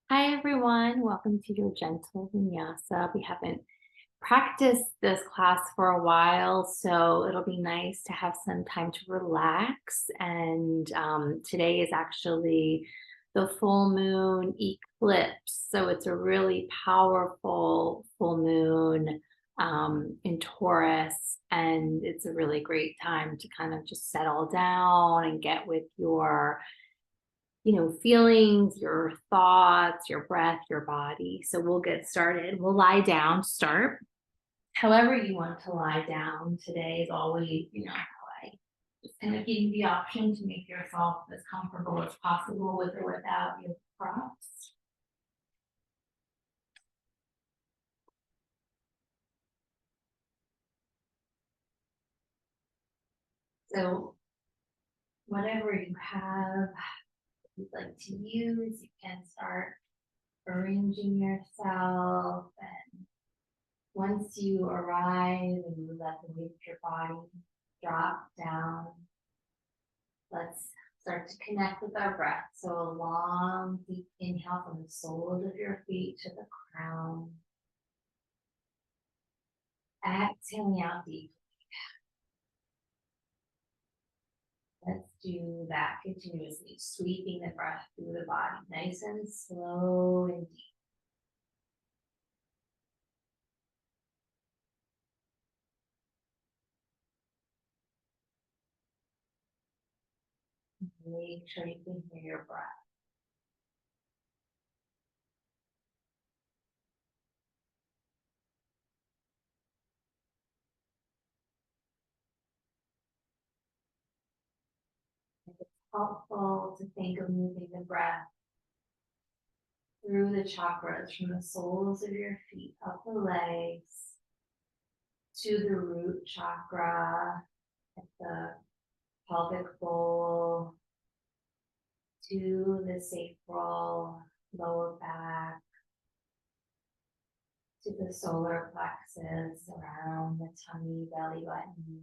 Hi, everyone. Welcome to your gentle vinyasa. We haven't practiced this class for a while, so it'll be nice to have some time to relax. And today is actually the full moon eclipse. So it's a really powerful full moon in Taurus. And it's a really great time to kind of just settle down and get with your feelings, your thoughts, your breath, your body. So we'll get started. We'll lie down to start. However you want to lie down today is always, just kind of giving the option to make yourself as comfortable as possible with or without your props. So whatever you have, you'd like to use, you can start arranging yourself. And once you arrive and you let the weight of your body drop down, let's start to connect with our breath. So a long, deep inhale from the soles of your feet to the crown. Exhaling out deep. Let's do that continuously, sweeping the breath through the body, nice and slow and deep. Make sure you can hear your breath. If it's helpful to think of moving the breath through the chakras from the soles of your feet, up the legs, to the root chakra at the pelvic bowl, to the sacral, lower back, to the solar plexus, around the tummy, belly button,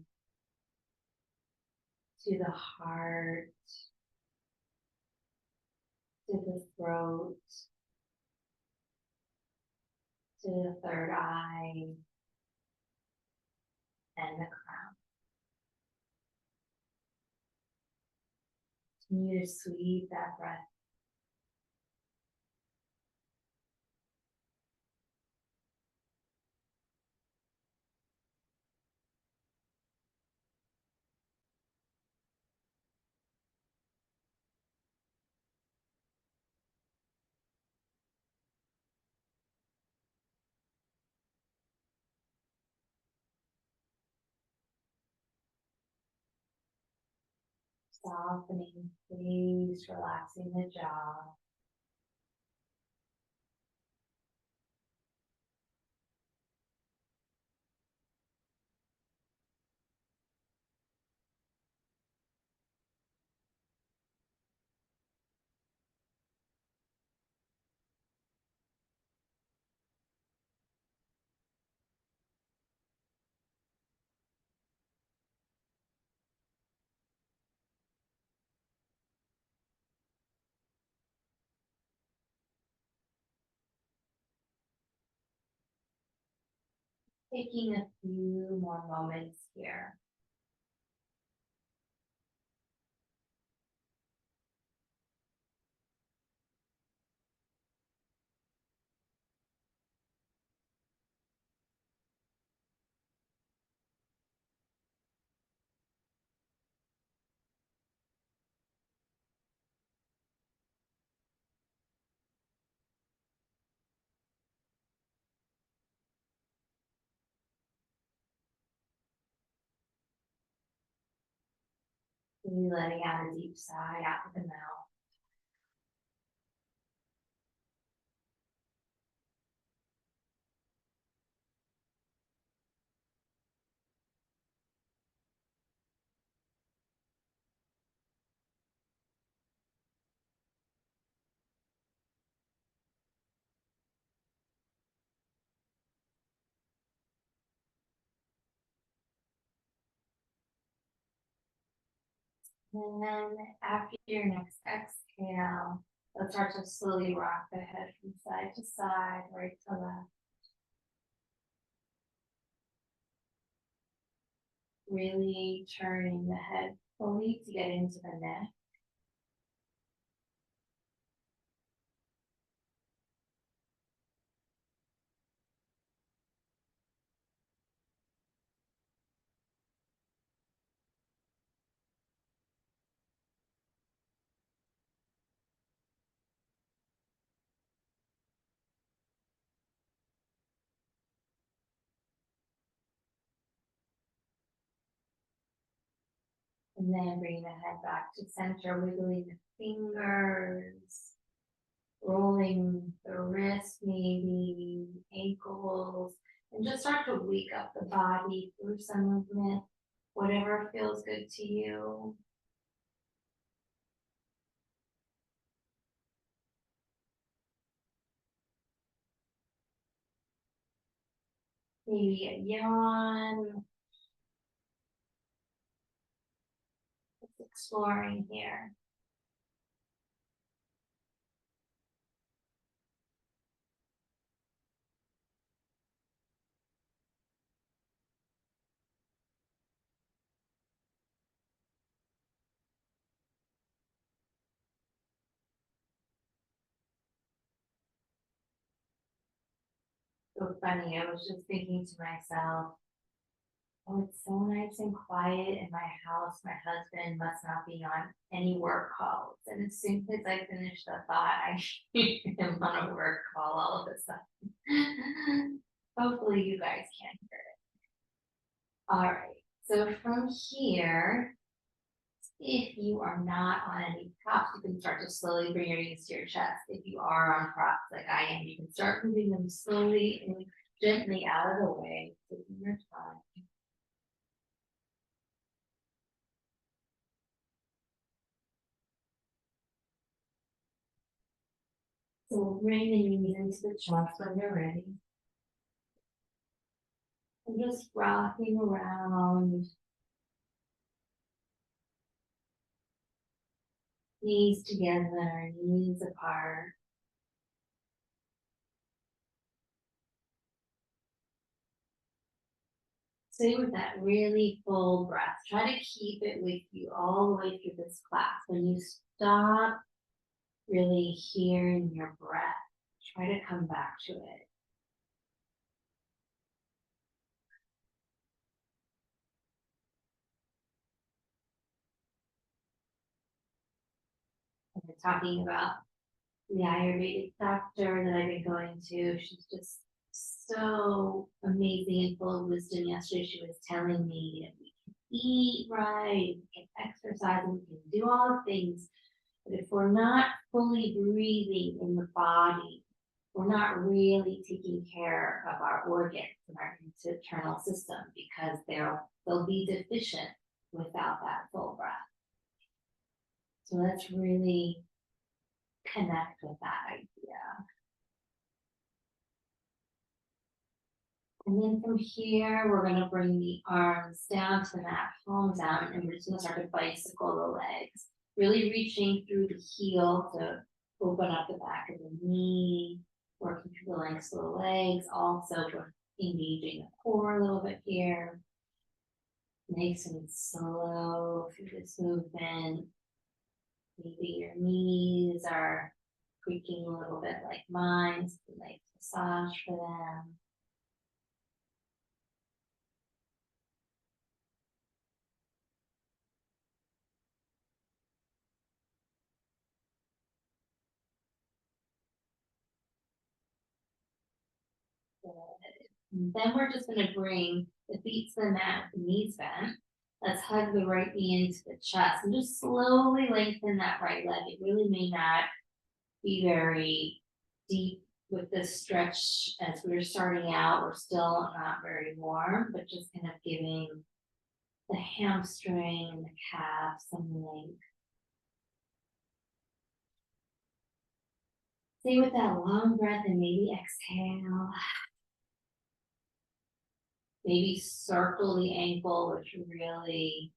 to the heart, to the throat, to the third eye, and the crown. Continue to sweep that breath. Softening, please, relaxing the jaw. Taking a few more moments here. Really letting out a deep sigh out of the mouth. And then after your next exhale, Let's start to slowly rock the head from side to side, right to left. Really turning the head fully to get into the neck. And then bring the head back to center, wiggling the fingers, rolling the wrist, maybe ankles, and just start to wake up the body through some movement, whatever feels good to you. Maybe a yawn. Just exploring here. So funny, I was just thinking to myself, oh, it's so nice and quiet in my house. My husband must not be on any work calls. And as soon as I finish the thought, I hear him on a work call all of a sudden. Hopefully you guys can't hear it. All right, so from here, if you are not on any props, you can start to slowly bring your knees to your chest. If you are on props like I am, you can start moving them slowly and gently out of the way, taking your time. So we'll bring the knees into the chest when you're ready. And just rocking around, knees together, knees apart. Stay with that really full breath. Try to keep it with you all the way through this class. When you stop really hearing your breath, try to come back to it. And we're talking about the Ayurvedic doctor that I've been going to. She's just so amazing and full of wisdom. Yesterday, she was telling me that we can eat right, we can exercise, and we can do all the things. But if we're not fully breathing in the body, we're not really taking care of our organs and our internal system because they'll be deficient without that full breath. So let's really connect with that idea. And then from here, we're going to bring the arms down to the mat, palms down, and we're just going to start to bicycle the legs. Really reaching through the heel to open up the back of the knee, working through the lengths of the legs. Also, we're engaging the core a little bit here. Nice and slow through this movement. Maybe your knees are creaking a little bit like mine, so nice massage for them. Then we're just going to bring the feet to the mat, the knees bent. Let's hug the right knee into the chest and just slowly lengthen that right leg. It really may not be very deep with this stretch as we're starting out. We're still not very warm, but just kind of giving the hamstring and the calf some length. Stay with that long breath and maybe exhale. Maybe circle the ankle, which really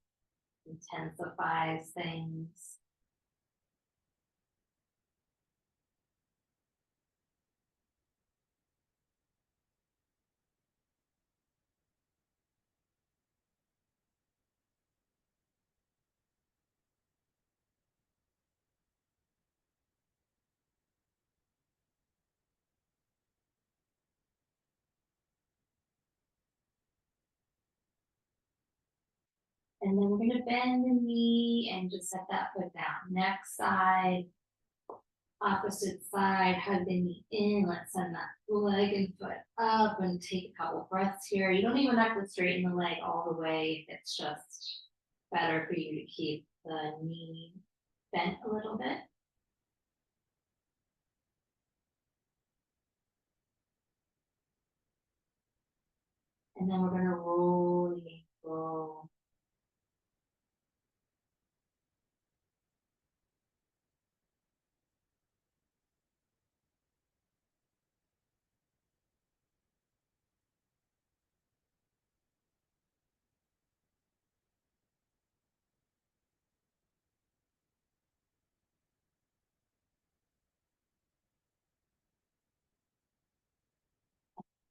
intensifies things. And then we're going to bend the knee and just set that foot down. Next side, opposite side, hug the knee in. Let's send that leg and foot up and take a couple breaths here. You don't even have to straighten the leg all the way. It's just better for you to keep the knee bent a little bit. And then we're going to roll the ankle.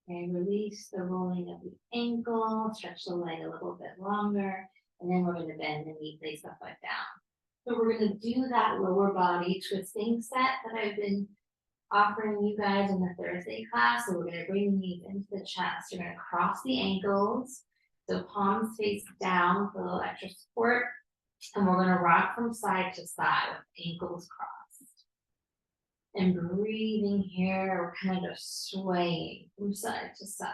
And release the rolling of the ankle, stretch the leg a little bit longer, and then we're going to bend the knee, place the foot down. So we're going to do that lower body twisting set that I've been offering you guys in the Thursday class. So we're going to bring the knees into the chest. You're going to cross the ankles, so palms face down for a little extra support, and we're going to rock from side to side with ankles crossed. And breathing here, we're kind of swaying from side to side.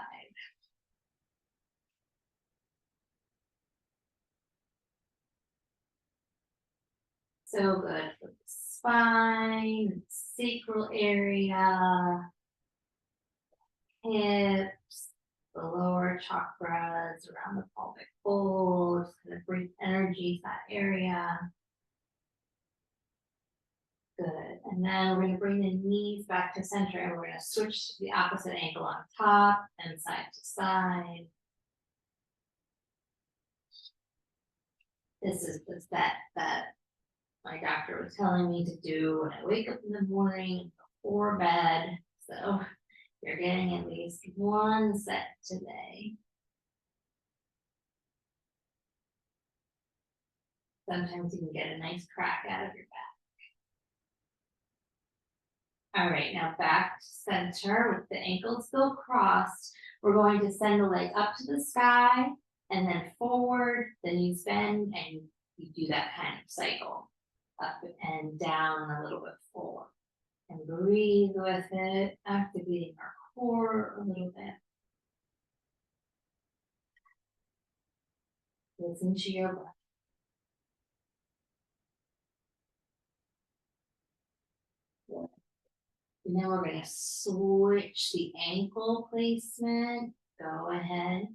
So good for the spine, sacral area, hips, the lower chakras around the pelvic bowl. Just kind of bring energy to that area. Good. And then we're going to bring the knees back to center and we're going to switch to the opposite ankle on top and side to side. This is the set that my doctor was telling me to do when I wake up in the morning before bed. So you're getting at least one set today. Sometimes you can get a nice crack out of your back. All right, now back to center with the ankles still crossed. We're going to send the leg up to the sky and then forward, then you bend and you do that kind of cycle. Up and down a little bit forward. And breathe with it, activating our core a little bit. Listen to your breath. Good. And then we're going to switch the ankle placement. Go ahead.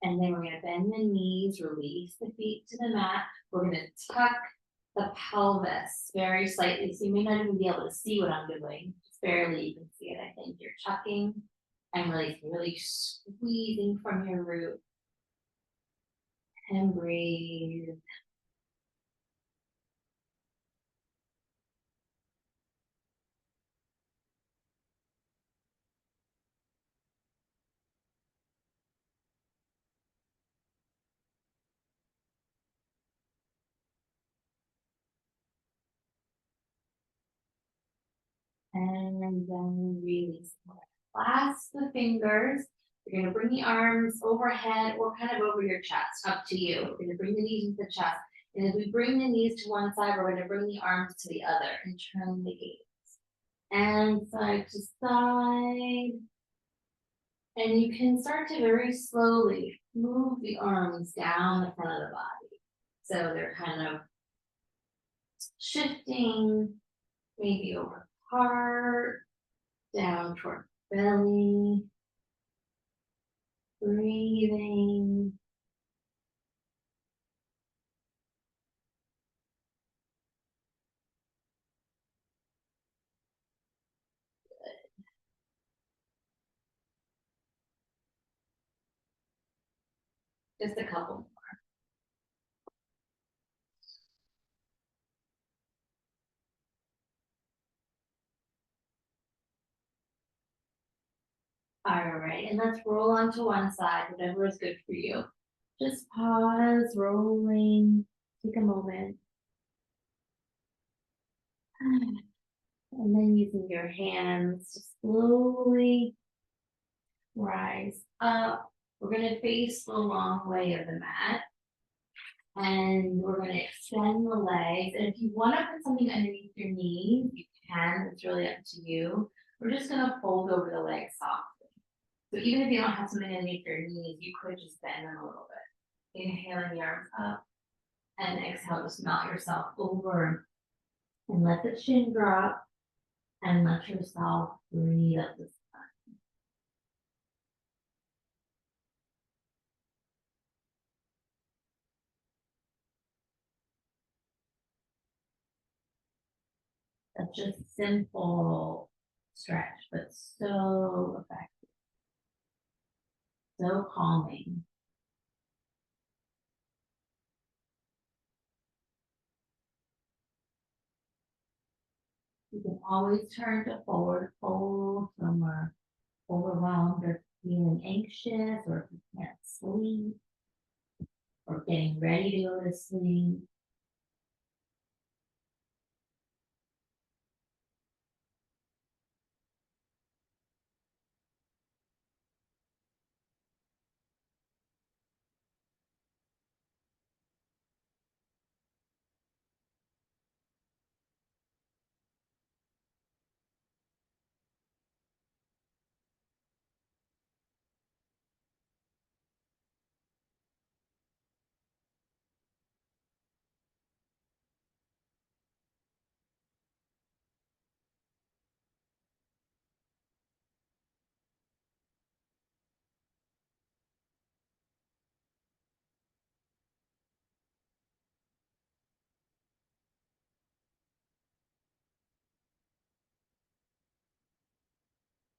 And then we're going to bend the knees, release the feet to the mat. We're going to tuck the pelvis very slightly. So you may not even be able to see what I'm doing. Just barely you can see it. I think you're tucking and really squeezing from your root. And breathe. And then release. Clasp the fingers. You're going to bring the arms overhead or kind of over your chest, up to you. We're going to bring the knees into the chest. And as we bring the knees to one side, we're going to bring the arms to the other and turn the gaze. And side to side. And you can start to very slowly move the arms down the front of the body. So they're kind of shifting, maybe over heart, down toward belly, breathing. Just a couple more. All right, and let's roll onto one side, whatever is good for you. Just pause, rolling Take a moment. And then using your hands to slowly rise up. We're going to face the long way of the mat. And we're going to extend the legs. And if you want to put something underneath your knees, you can. It's really up to you. We're just going to fold over the legs softly. So even if you don't have something underneath your knees, you could just bend them a little bit. Inhaling the arms up. And exhale, just melt yourself over. And let the chin drop. And let yourself breathe up the spine. That's just simple stretch, but so effective, so calming. You can always turn to forward fold when we're overwhelmed or feeling anxious, or if you can't sleep, or getting ready to go to sleep.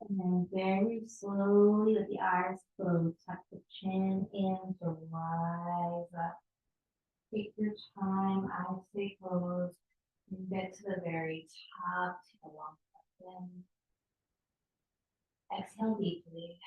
And then very slowly, with the eyes closed, tuck the chin in to rise up. Take your time, eyes stay closed, and get to the very top. Take a long breath in. Exhale deeply.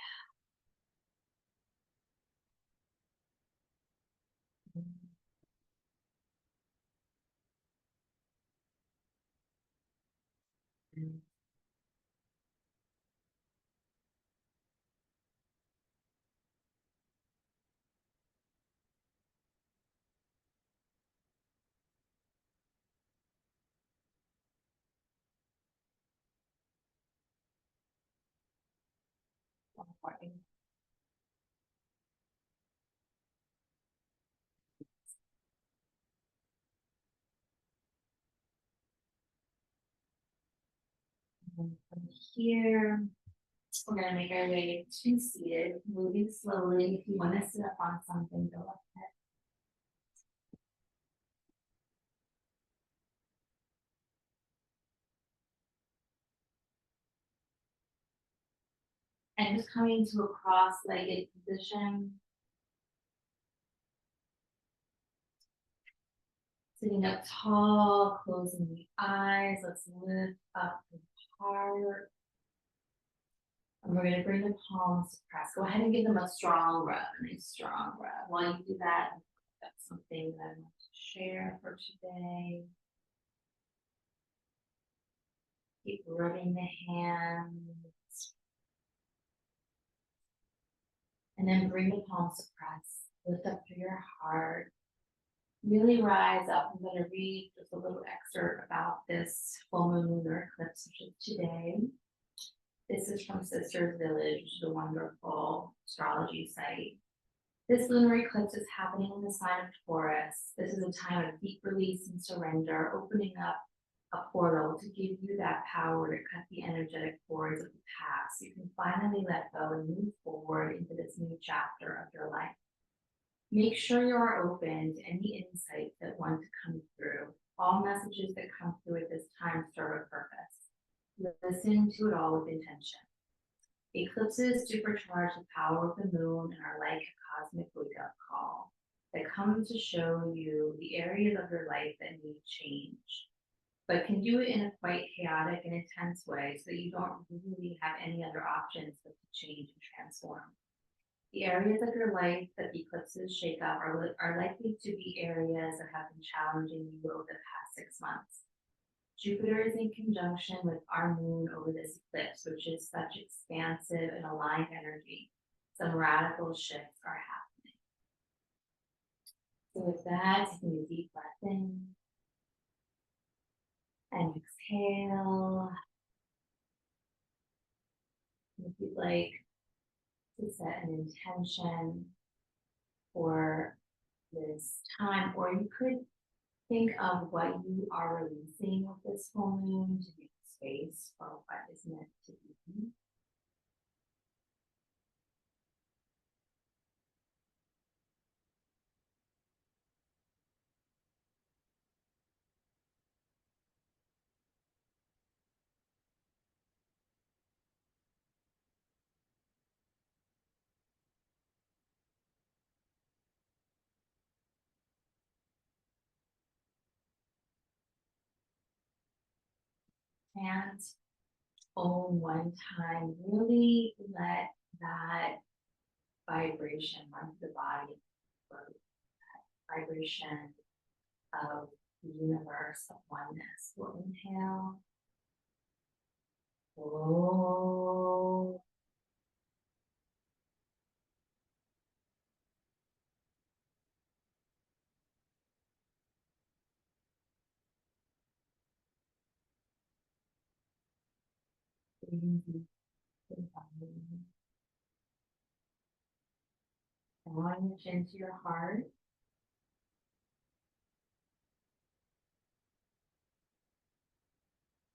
And from here, we're going to make our way to seated, moving slowly. If you want to sit up on something, go ahead. And just coming to a cross-legged position. Sitting up tall, closing the eyes. Let's lift up the heart. And we're going to bring the palms to press. Go ahead and give them a strong rub, a nice strong rub. While you do that, that's something that I want to share for today. Keep rubbing the hands. And then bring the palms to press. Lift up through your heart. Really rise up. I'm going to read just a little excerpt about this full moon lunar eclipse, which is today. This is from Sisters Village, which is a wonderful astrology site. This lunar eclipse is happening in the sign of Taurus. This is a time of deep release and surrender, opening up a portal to give you that power to cut the energetic cords of the past. You can finally let go and move forward into this new chapter of your life. Make sure you are open to any insights that want to come through. All messages that come through at this time serve a purpose. Listen to it all with intention. Eclipses supercharge the power of the moon and are like a cosmic wake-up call that come to show you the areas of your life that need change, but can do it in a quite chaotic and intense way so that you don't really have any other options but to change and transform. The areas of your life that the eclipses shake up are likely to be areas that have been challenging you over the past 6 months. Jupiter is in conjunction with our moon over this eclipse, which is such expansive and aligned energy. Some radical shifts are happening. So with that, taking a deep breath in and exhale. If you'd like to set an intention for this time, or you could think of what you are releasing with this full moon to make space for what is meant to be. And own one time, really let that vibration run through the body, vibration of the universe, of oneness. We'll inhale. Oh. Breathing deep through the body. Drawing your chin to your heart.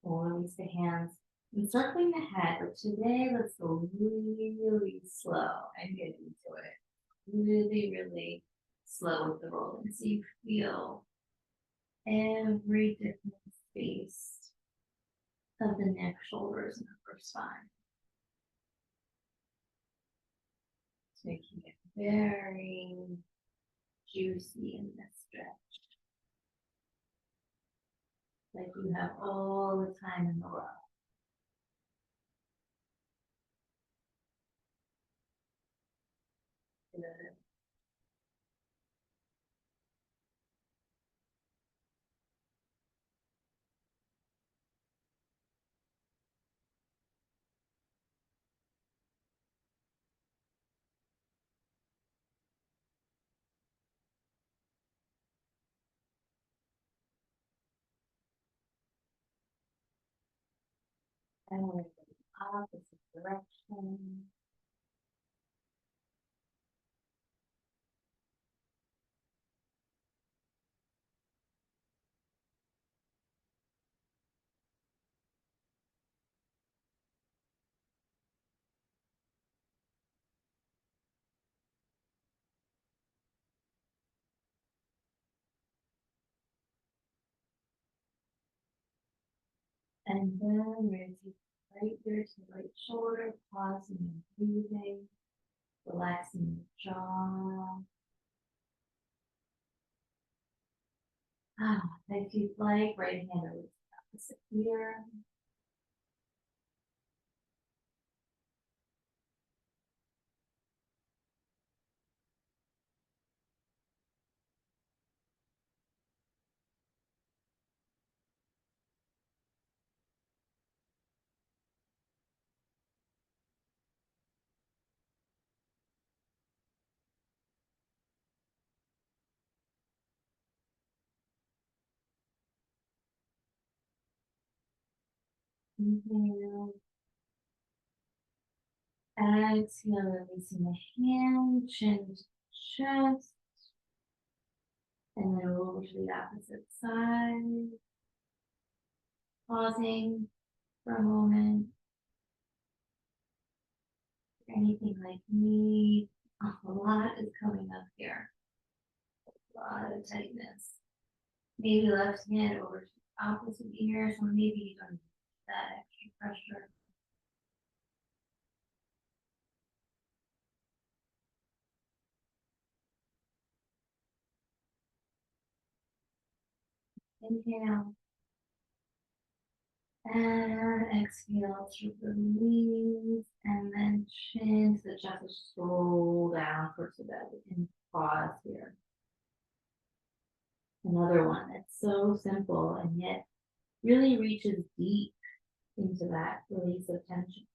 We'll release the hands, encircling the head, but today let's go really slow and get into it. Really slow with the rolling, so you feel every different space of the neck, shoulders, and upper spine. It's making it very juicy in this stretch, like you have all the time in the world. Good. And we're going opposite direction. And then we're going to take right ear to the right shoulder, pausing and breathing, relaxing the jaw. If you'd like, right hand over the opposite ear. Inhale. Exhale, releasing the hand, chin to chest. And then over to the opposite side. Pausing for a moment. Anything like me, a lot is coming up here. A lot of tightness. Maybe left hand over to the opposite ear, so maybe you don't need that extra pressure. Inhale. And exhale to release, and then chin to the chest will scroll down towards the belly and pause here. Another one that's so simple and yet really reaches deep into that release of tension.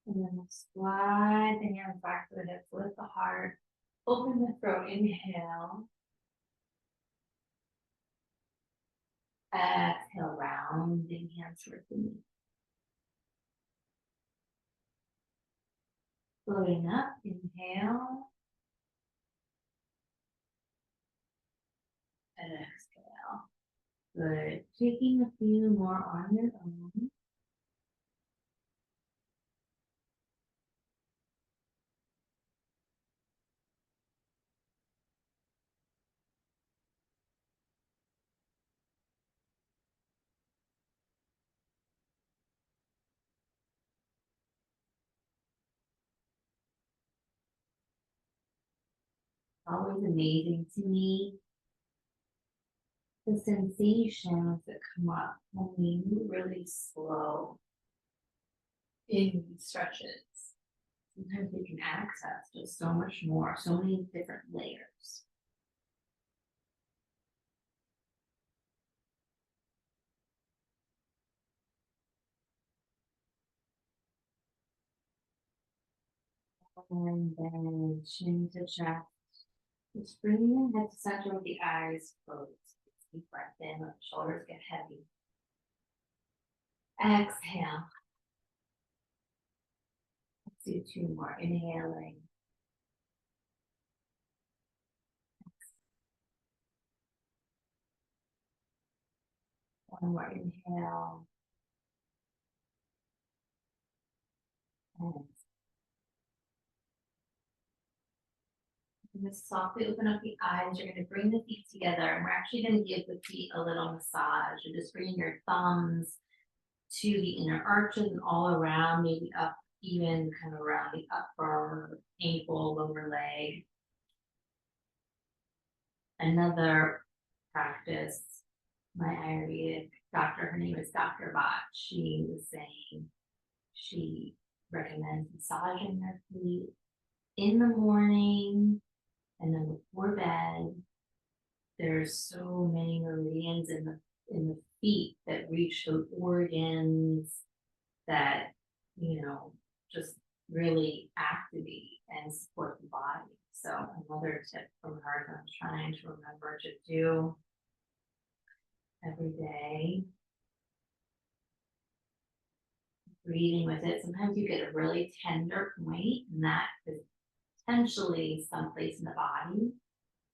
And then we'll slide the hands back to the hips, lift the heart, open the throat, inhale. Exhale, rounding hands towards the knee. Floating up, inhale. And exhale. Good. Taking a few more on your own. Always amazing to me the sensations that come up when we move really slow in these stretches. Sometimes we can access just so much more, so many different layers. And then chin to chest. Just bring your head to center with the eyes closed. Deep breath in, let the shoulders get heavy. Exhale. Let's do two more. Inhaling. One more inhale. And just softly open up the eyes. You're going to bring the feet together, and we're actually going to give the feet a little massage. You're just bringing your thumbs to the inner arches and all around, maybe up even kind of around the upper ankle, lower leg. Another practice, my Ayurvedic doctor, her name is Dr. Bhatt, she was saying she recommends massaging their feet in the morning and then before bed. There's so many meridians in the feet that reach the organs that, you know, just really activate and support the body. So another tip from her that I'm trying to remember to do every day. Breathing with it. Sometimes you get a really tender point, and that is potentially someplace in the body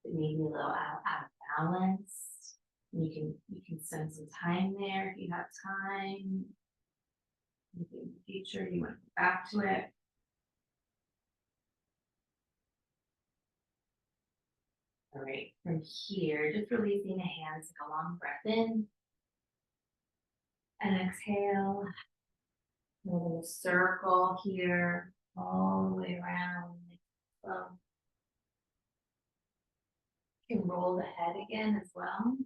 that may be a little out of balance. You can spend some time there if you have time. Maybe in the future you want to go back to it. All right, from here, just releasing the hands, take a long breath in and exhale. Moving a circle here, all the way around. You can roll the head again as well.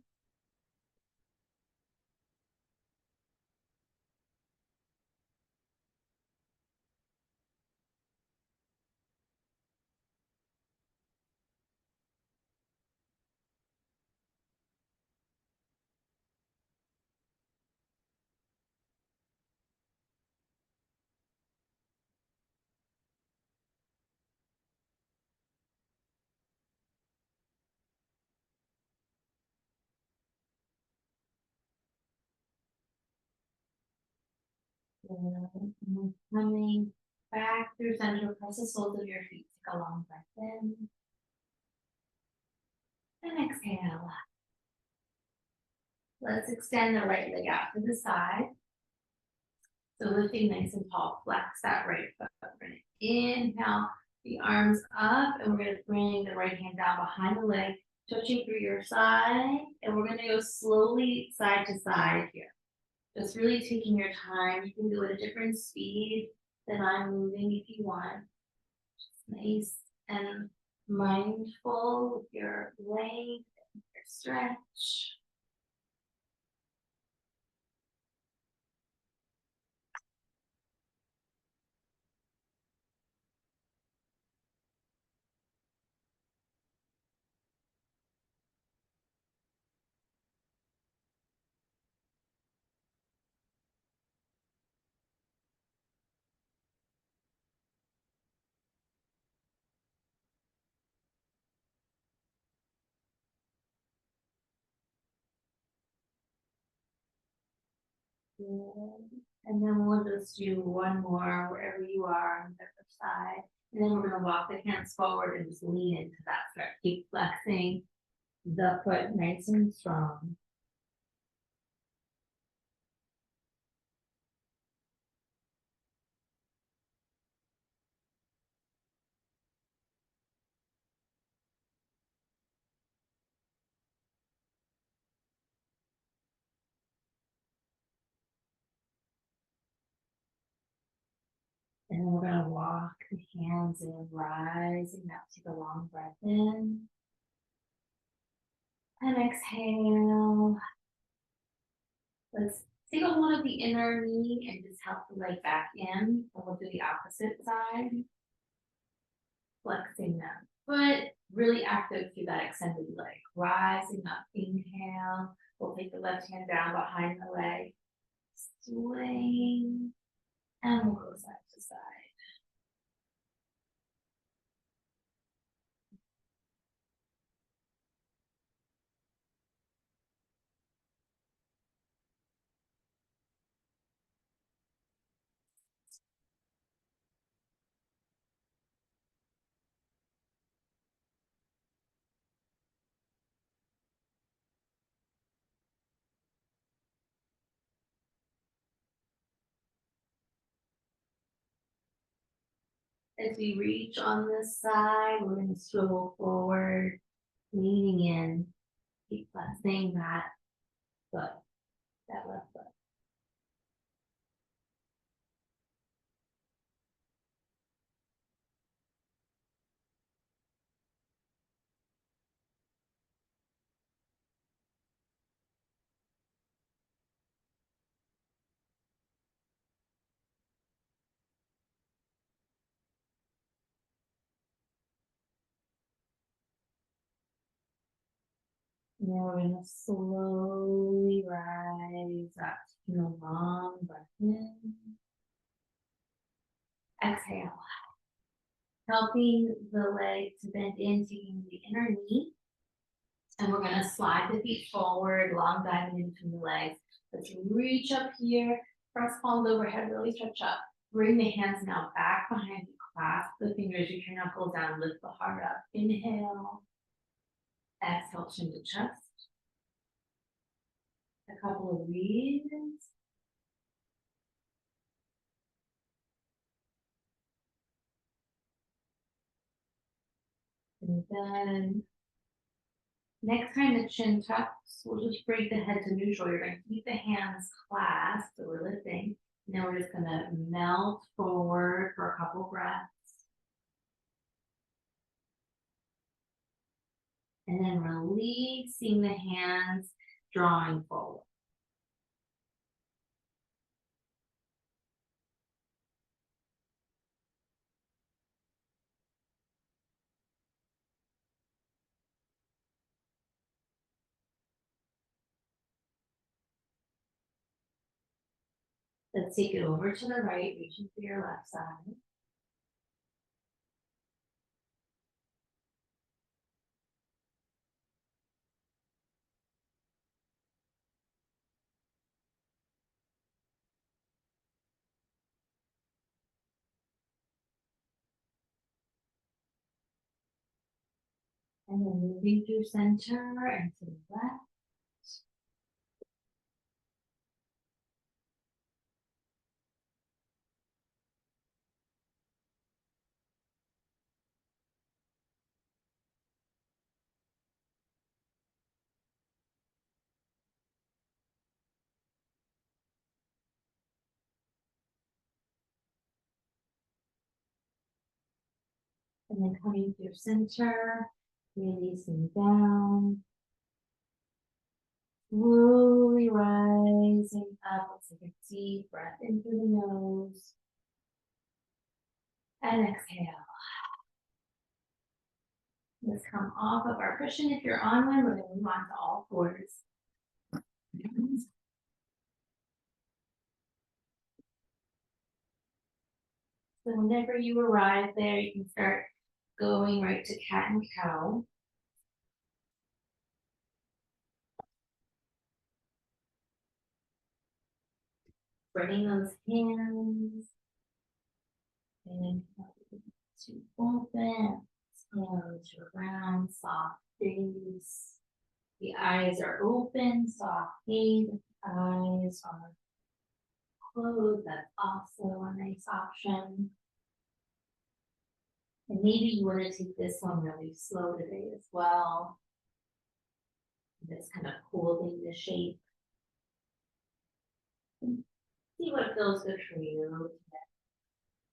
And then coming back through center, press the soles of your feet. Take a long breath in. And exhale. Let's extend the right leg out to the side. So lifting nice and tall, flex that right foot. We're going to inhale the arms up, and we're going to bring the right hand down behind the leg, touching through your side. And we're going to go slowly side to side here. Just really taking your time. You can go at a different speed than I'm moving if you want. Just nice and mindful with your length and your stretch. Good. And then we'll just do one more wherever you are on the other side. And then we're going to walk the hands forward and just lean into that stretch. Keep flexing the foot nice and strong. And then we're going to walk the hands in, rising up. Take a long breath in. And exhale. Let's take a hold of the inner knee and just help the leg back in. And we'll do the opposite side. Flexing that foot, really active through that extended leg. Rising up, inhale. We'll take the left hand down behind the leg. Swing. And we'll go side to side. As we reach on this side, we're going to swivel forward, leaning in. Keep flexing that foot, that left foot. And then we're going to slowly rise up, taking a long breath in. Exhale. Helping the leg to bend in, taking the inner knee. And we're going to slide the feet forward, long diving in between the legs. Let's reach up here, press palms overhead, really stretch up. Bring the hands now back behind you, clasp the fingers, reach your knuckles down, lift the heart up. Inhale. Exhale, chin to chest. A couple of breaths. And then next time the chin tucks, we'll just bring the head to neutral. You're going to keep the hands clasped, so we're lifting. Now we're just going to melt forward for a couple breaths. And then releasing the hands, drawing forward. Let's take it over to the right, reaching for your left side. And then moving through center and to the left. And then coming through center, releasing down. Slowly rising up. Let's take a deep breath in through the nose. And exhale. Let's come off of our cushion. If you're on one, we're going to move on to all fours. So whenever you arrive there, you can start going right to cat and cow. Spreading those hands. And to open. Exhale to round, soft face. The eyes are open, soft gaze. The eyes are closed. That's also a nice option. And maybe you want to take this one really slow today as well. Just kind of holding the shape. See what feels good for you.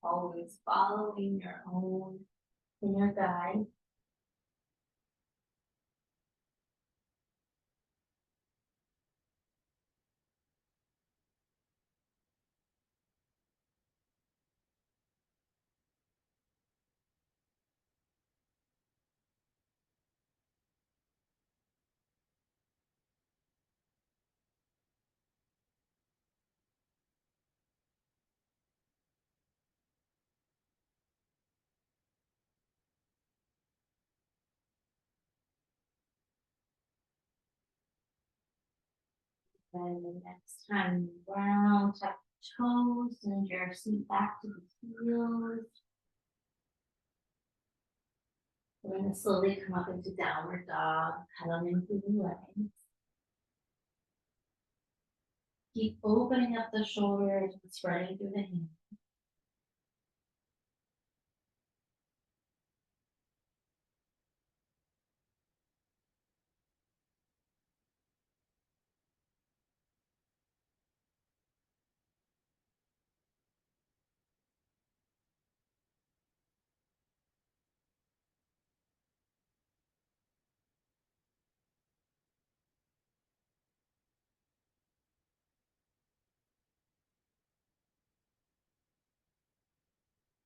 Always following your own inner guide. Then the next time round, tap the toes, send your feet back to the heels. We're going to slowly come up into downward dog, cuddling through the legs. Keep opening up the shoulders and spreading through the hands.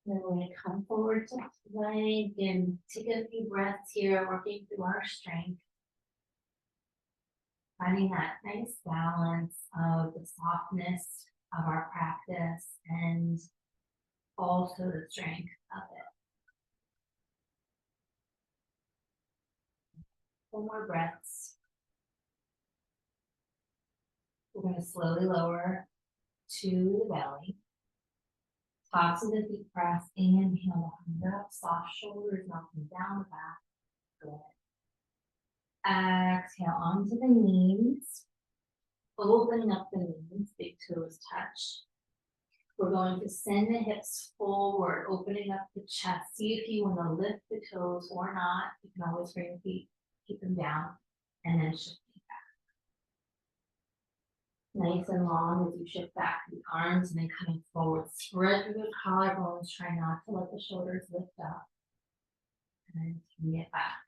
Then we're going to come forward to plank and take a few breaths here, working through our strength. Finding that nice balance of the softness of our practice and also the strength of it. Four more breaths. We're going to slowly lower to the belly. Tops of the feet press, inhale, hand up, soft shoulders, knocking down the back. Good. Exhale onto the knees. Opening up the knees, big toes touch. We're going to send the hips forward, opening up the chest. See if you want to lift the toes or not. You can always bring the feet, keep them down, and then shift back. Nice and long as you shift back the arms and then coming forward. Spread through the collarbones. Try not to let the shoulders lift up. And then bring it back.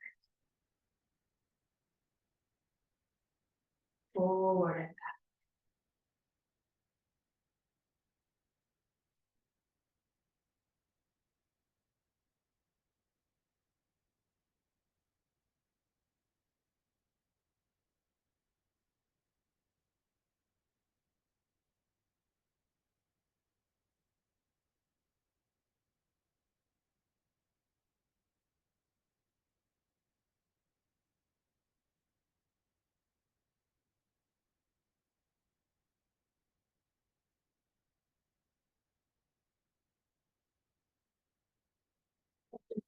Forward and back.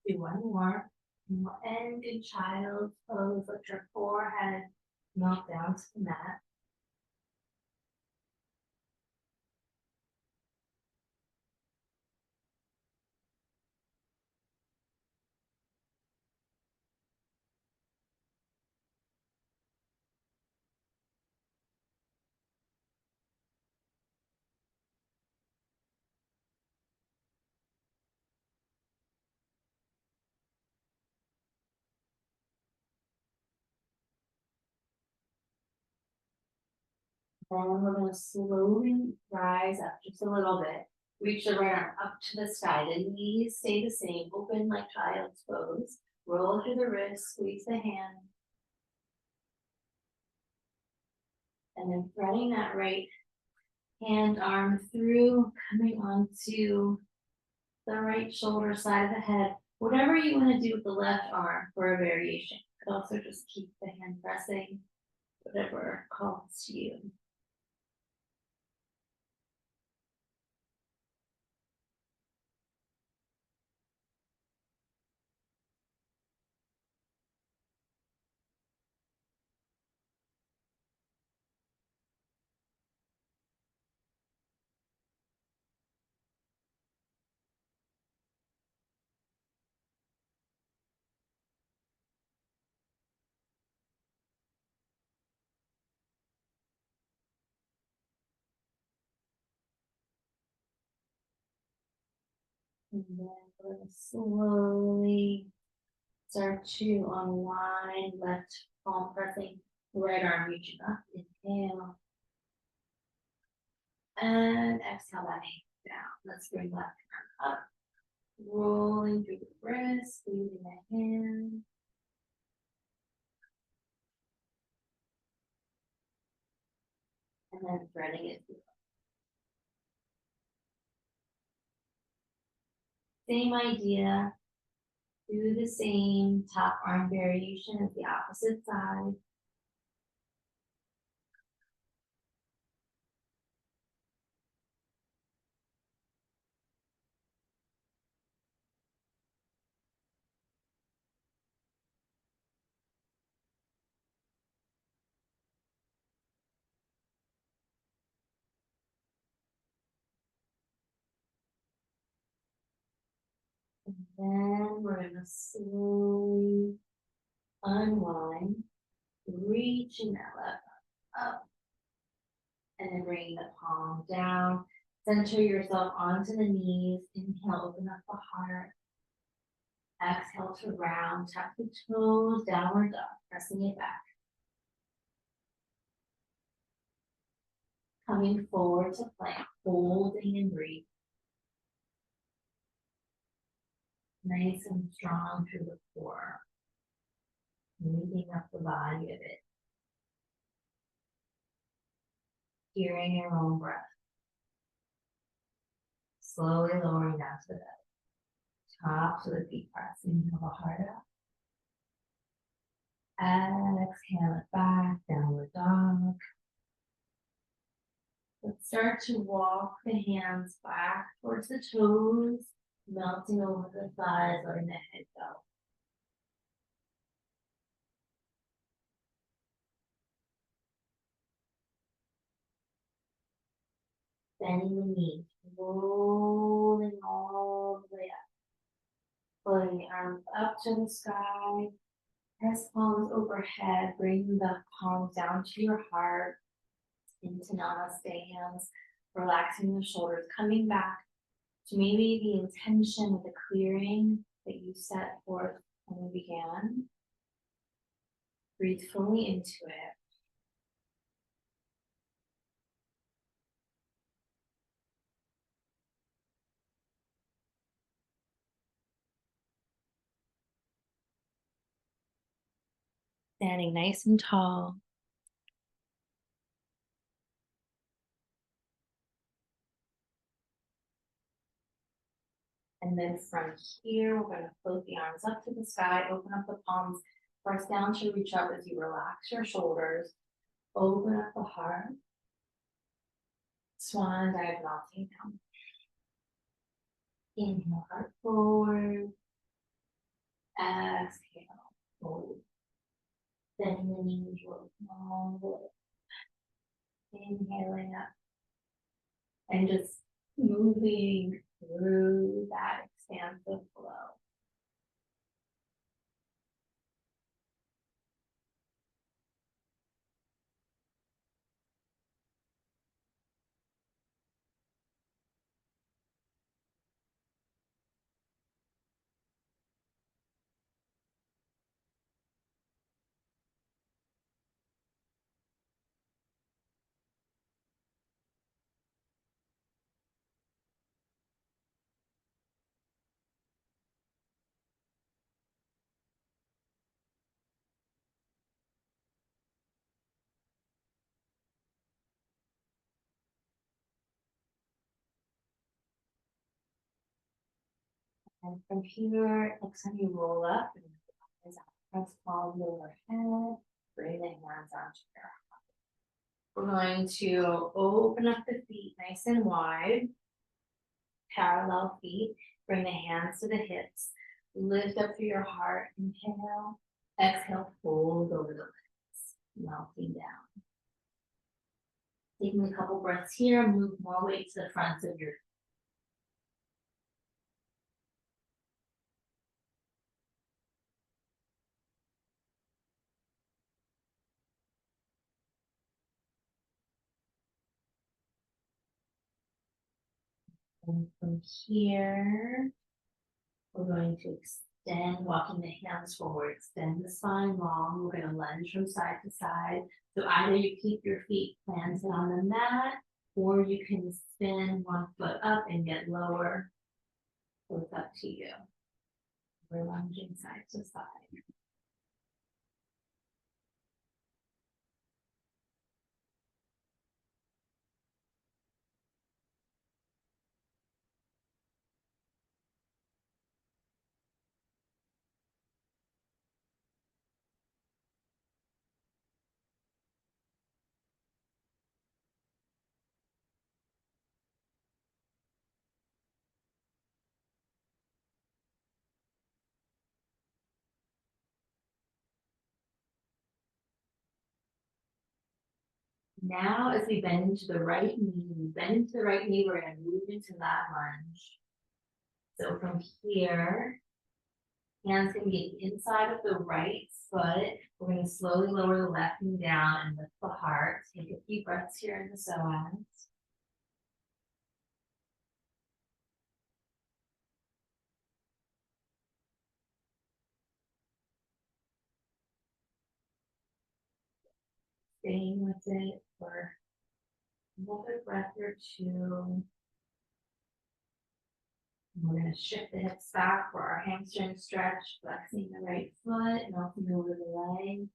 Do one more. And we'll end in child's pose. Let your forehead melt down to the mat. Then we're going to slowly rise up just a little bit. Reach the right arm up to the sky. The knees stay the same, open like child's pose. Roll through the wrist, squeeze the hand, and then threading that right hand arm through, coming onto the right shoulder, side of the head. Whatever you want to do with the left arm for a variation. You could also just keep the hand pressing, whatever calls to you. And then we're going to slowly start to unwind, left palm pressing, right arm reaching up. Inhale. And exhale that hand down. Let's bring left arm up. Rolling through the wrist, squeezing the hand. And then threading it through. Same idea. Do the same top arm variation as the opposite side. And then we're going to slowly unwind, reaching that left arm up, and then bringing the palm down. Center yourself onto the knees. Inhale, open up the heart. Exhale to round, tap the toes, downward dog, pressing it back. Coming forward to plank, holding and breathe. Nice and strong through the core. Moving up the body a bit. Hearing your own breath. Slowly lowering down to the belly. Top to the feet, pressing the heart up. Exhale it back, downward dog. Let's start to walk the hands back towards the toes, melting over the thighs, letting the head go. Bending the knees, rolling all the way up. Pulling the arms up to the sky. Press palms overhead, bring the palms down to your heart, into namaste hands, relaxing the shoulders, coming back to maybe the intention of the clearing that you set forth when we began. Breathe fully into it. Standing nice and tall. And then from here, we're going to float the arms up to the sky, open up the palms, press down to reach up as you relax your shoulders, open up the heart, swan diagonal down. Inhale, heart forward, exhale, forward. Bending the knees, roll all the way. Inhaling up, and just moving through that expansive flow. And from here, next time you roll up, press palm overhead, bring the hands onto your heart. We're going to open up the feet nice and wide, parallel feet. Bring the hands to the hips. Lift up through your heart. Inhale. Exhale, fold over the legs, melting down. Taking a couple breaths here, move more weight to the front of your feet. And from here, we're going to extend, walking the hands forward, extend the spine long. We're going to lunge from side to side. So either you keep your feet planted on the mat, or you can spin one foot up and get lower. So it's up to you. We're lunging side to side. Now, as we bend into the right knee, we're going to move into that lunge. So from here, hands can be inside of the right foot. We're going to slowly lower the left knee down and lift the heart. Take a few breaths here in the psoas. Staying with it for another breath or two. We're going to shift the hips back for our hamstring stretch, flexing the right foot, melting over the leg.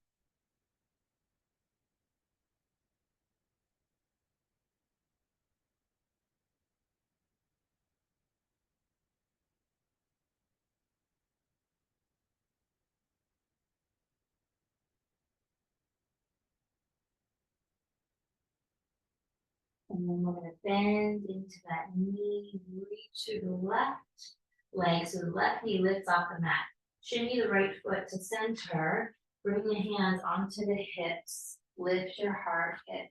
And then we're going to bend into that knee, reach to the left leg. So the left knee lifts off the mat. Shimmy the right foot to center. Bring the hands onto the hips. Lift your heart hip.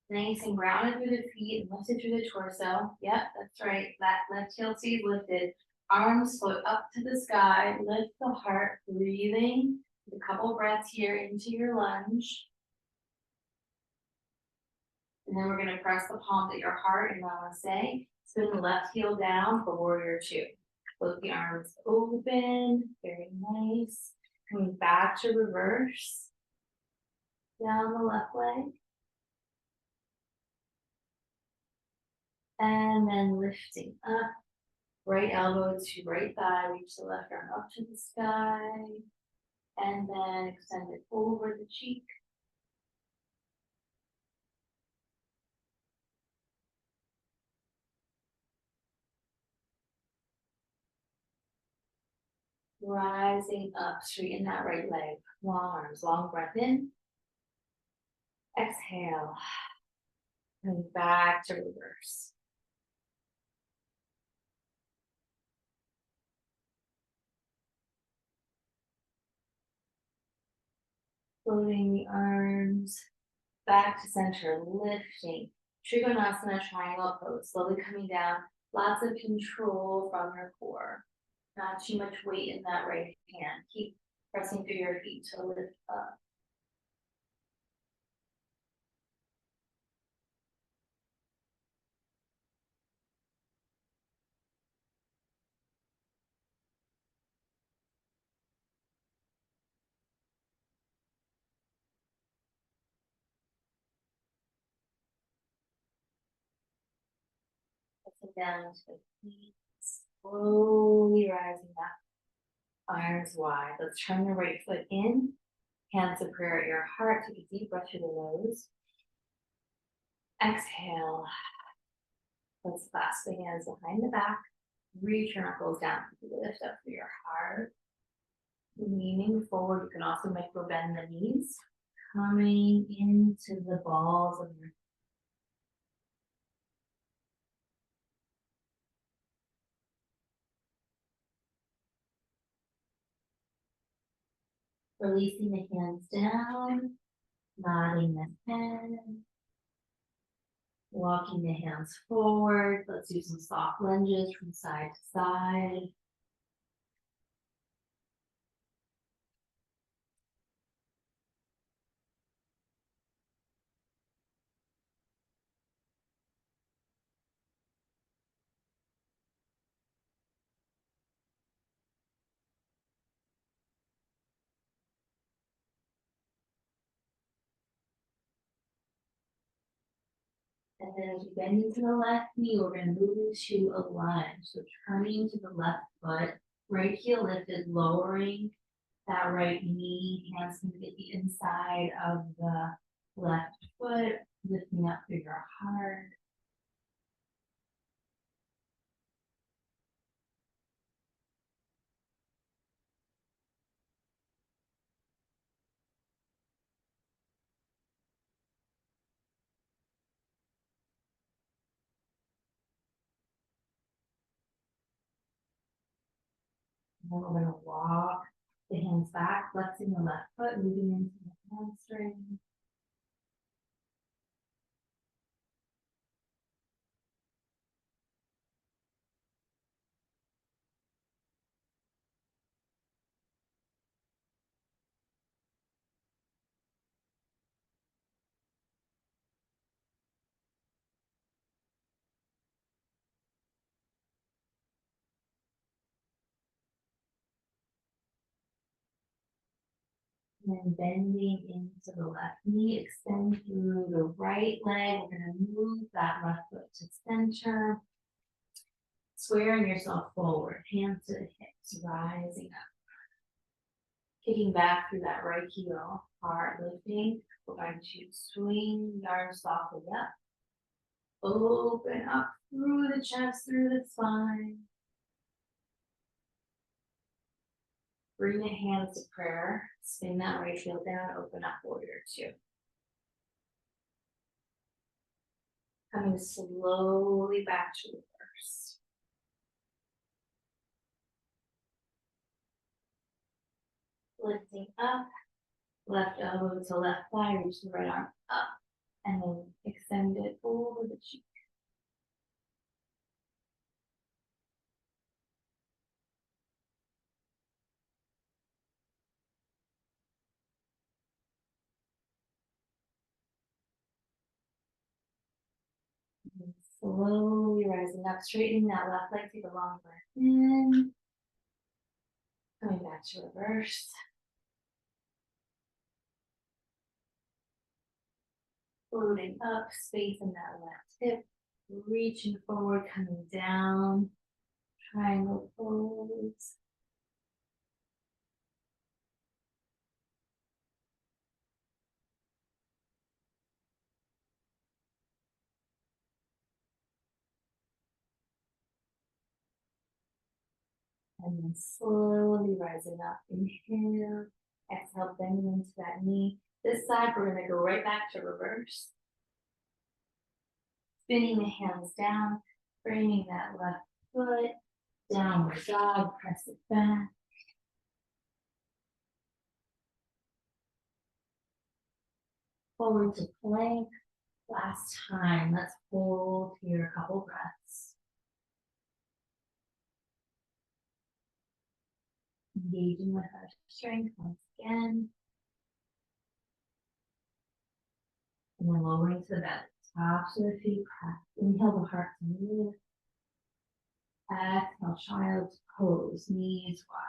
Nice and grounded through the feet, lifted through the torso. Yep, that's right. That left heel stays lifted. Arms float up to the sky. Lift the heart, breathing. A couple breaths here into your lunge. And then we're going to press the palms at your heart and namaste. Spin the left heel down for warrior two. Both the arms open, very nice. Coming back to reverse. Down the left leg. And then lifting up. Right elbow to right thigh. Reach the left arm up to the sky. And then extend it over the cheek. Rising up, straighten that right leg. Long arms, long breath in. Exhale. And back to reverse. Floating the arms back to center, lifting. Trikonasana triangle pose, slowly coming down. Lots of control from your core. Not too much weight in that right hand. Keep pressing through your feet to lift up. Pressing down to the feet. Slowly rising up. Arms wide. Let's turn the right foot in. Hands of prayer at your heart. Take a deep breath through the nose. Exhale. Let's clasp the hands behind the back. Reach your knuckles down. Lift up through your heart. Leaning forward, you can also micro bend the knees. Coming into the balls of your releasing the hands down, nodding the head, walking the hands forward. Let's do some soft lunges from side to side. And then as you bend into the left knee, we're going to move into a lunge. So turning to the left foot, right heel lifted, lowering that right knee. Hands going to get the inside of the left foot, lifting up through your heart. And then we're going to walk the hands back, flexing the left foot, moving into the hamstring. And then bending into the left knee, extend through the right leg. We're going to move that left foot to center. Squaring yourself forward, hands to the hips, rising up. Kicking back through that right heel, heart lifting. We're going to swing the arms softly up. Open up through the chest, through the spine. Bring the hands to prayer. Spin that right heel down, open up warrior two. Coming slowly back to reverse. Lifting up, left elbow to left thigh, reach the right arm up, and then extend it over the cheek. And slowly rising up, straightening that left leg, take a long breath in. Coming back to reverse. Floating up, space in that left hip. Reaching forward, coming down. Triangle pose. And then slowly rising up. Inhale. Exhale, bending into that knee. This side, we're going to go right back to reverse. Spinning the hands down, bringing that left foot, downward dog, press it back. Forward to plank. Last time, let's hold here a couple breaths. Engaging with our strength once again. And then lowering to the belly. Tops of the feet press. Inhale the heart to lift. Exhale, child's pose, knees wide.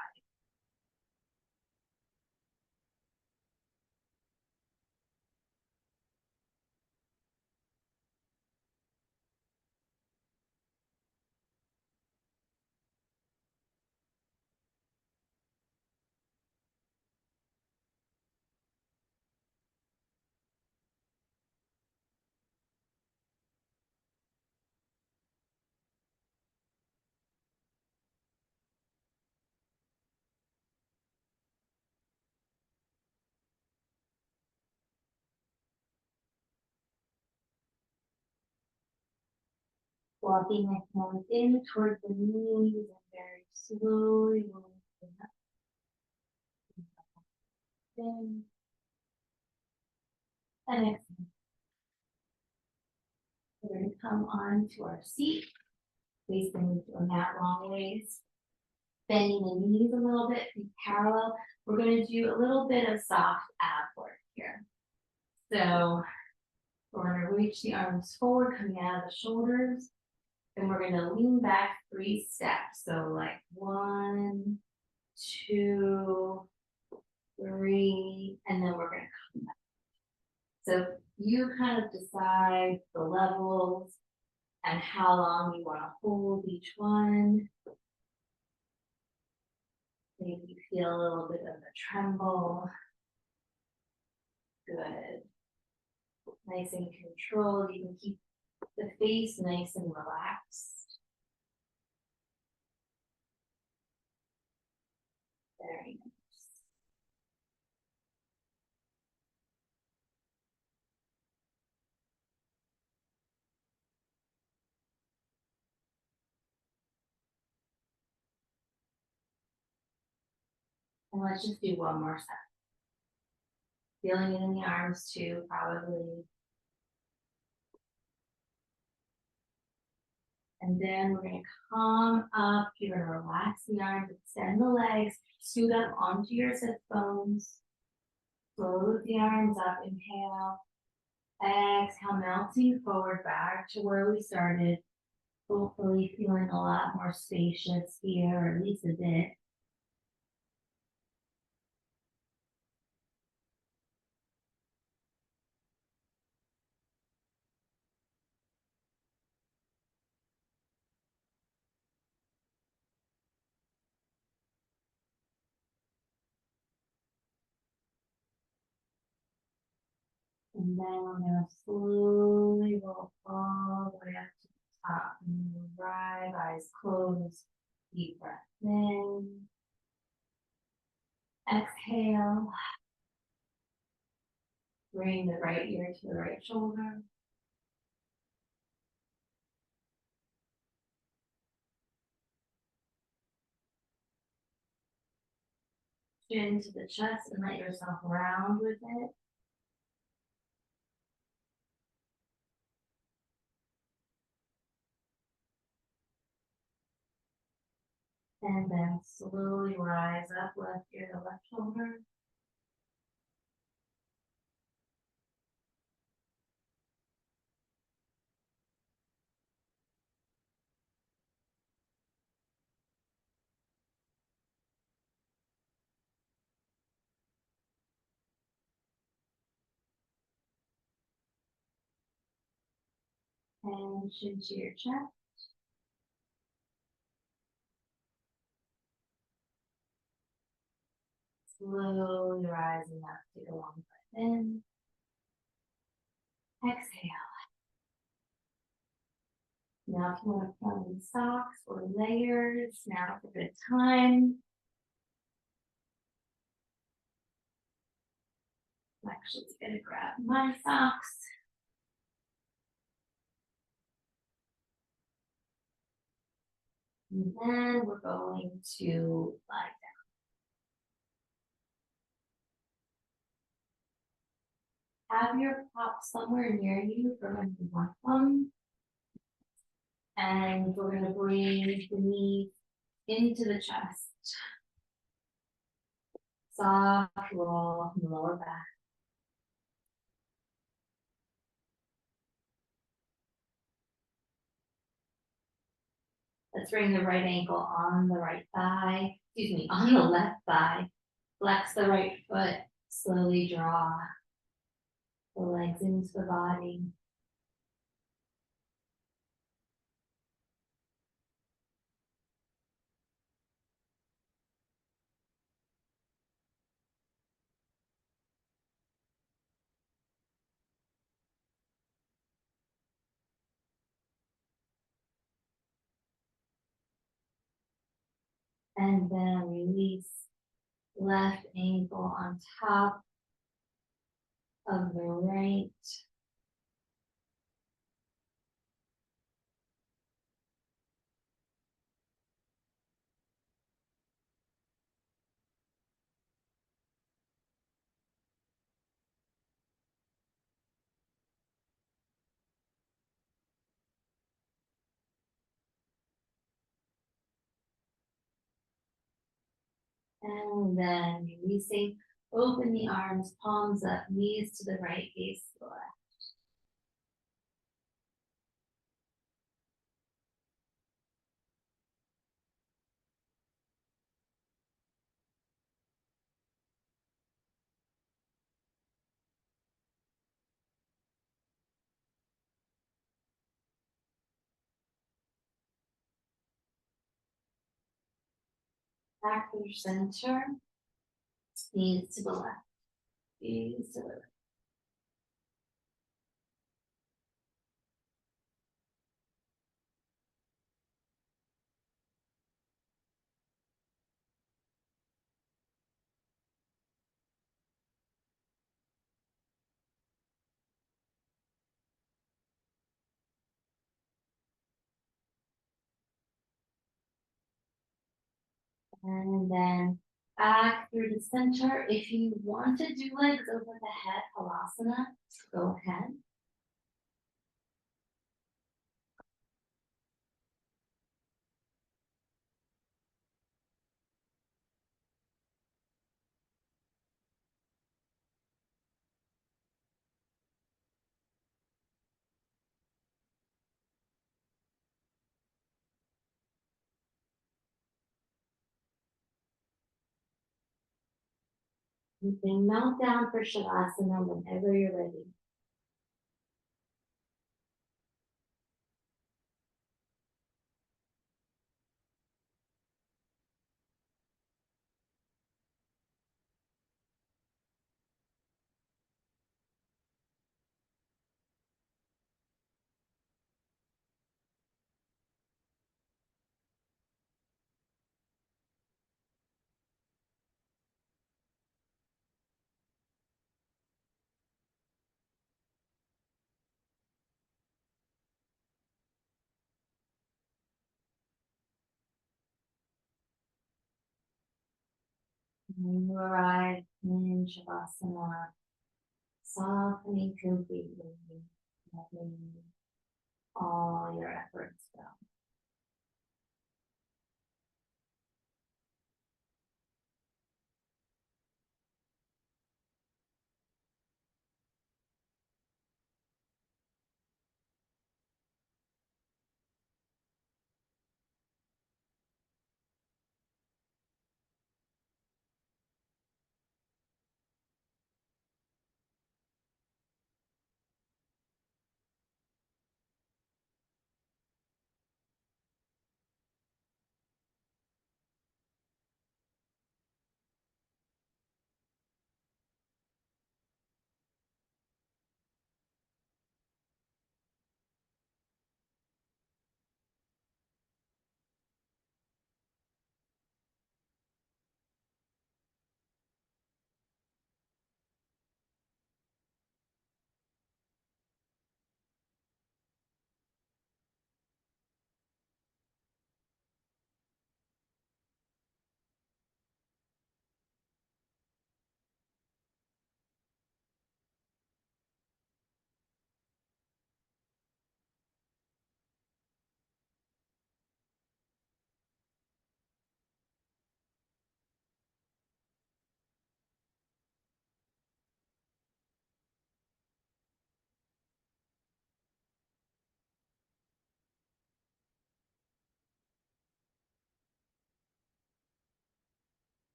Walking my hands in towards the knees and very slowly rolling up. In. And exhale. We're going to come on to our seat, facing into a mat long ways, bending the knees a little bit, be parallel. We're going to do a little bit of soft ab work here. So we're going to reach the arms forward, coming out of the shoulders, and we're going to lean back 3 steps. So like 1, 2, 3, and then we're going to come back. So you kind of decide the levels and how long you want to hold each one. Maybe you feel a little bit of a tremble. Good. Nice and controlled. You can keep the face nice and relaxed. Very nice. And let's just do one more set. Feeling it in the arms too, probably. And then we're going to come up. You're going to relax the arms, extend the legs, scoot up onto your sit bones. Float the arms up, inhale. Exhale, melting forward back to where we started. Hopefully feeling a lot more spacious here, or at least a bit. And then we're going to slowly roll all the way up to the top. And right, eyes closed. Deep breath in. Exhale. Bring the right ear to the right shoulder. Chin to the chest and let yourself round with it. And then slowly rise up, left ear to left shoulder. And chin to your chest. Slowly rising up, take a long breath in. Exhale. Now if you want to put on socks or layers, now's a good time. I'm actually going to grab my socks. And then we're going to lie down. Have your prop somewhere near you for when you want them. And we're going to bring the knees into the chest. Soft roll from the lower back. Let's bring the right ankle on the right thigh, on the left thigh. Flex the right foot, slowly draw the legs into the body. And then release left ankle on top of the right. And then releasing, open the arms, palms up, knees to the right, gaze to the left. Back through center, knees to the left, gaze to the right. And then back through the center. If you want to do legs over the head, halasana, go ahead. You can mount down for Shavasana whenever you're ready. When you arrive in Shavasana, softening completely, letting all your efforts go.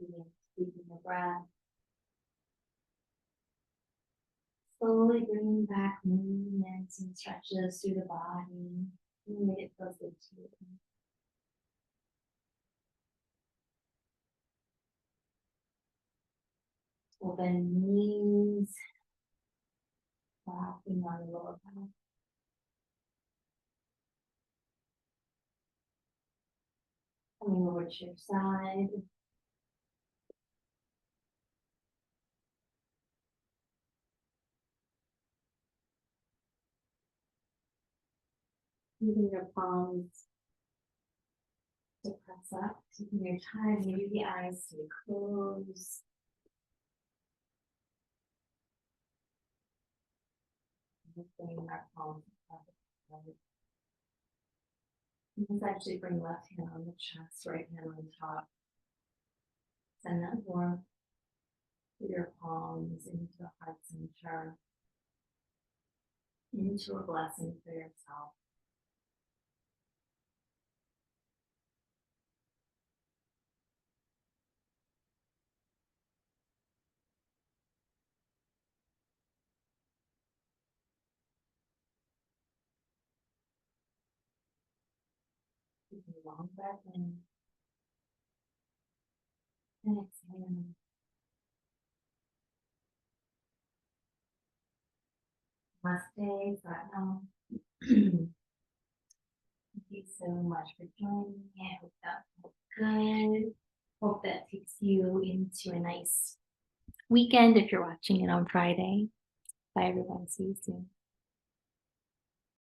Begin deepen the breath. Slowly bringing back movements and stretches through the body. Really it feels good to you. Open knees, rocking on the lower back. Coming over to your side. Using your palms to press up, taking your time, maybe the eyes stay closed. Bringing our palms up. Let's actually bring left hand on the chest, right hand on top. Send that warmth with your palms into the heart center, into a blessing for yourself. Take a long breath in and exhale. Namaste, Pranam. Thank you so much for joining me. I hope that felt good. Hope that takes you into a nice weekend if you're watching it on Friday. Bye, everyone. See you soon.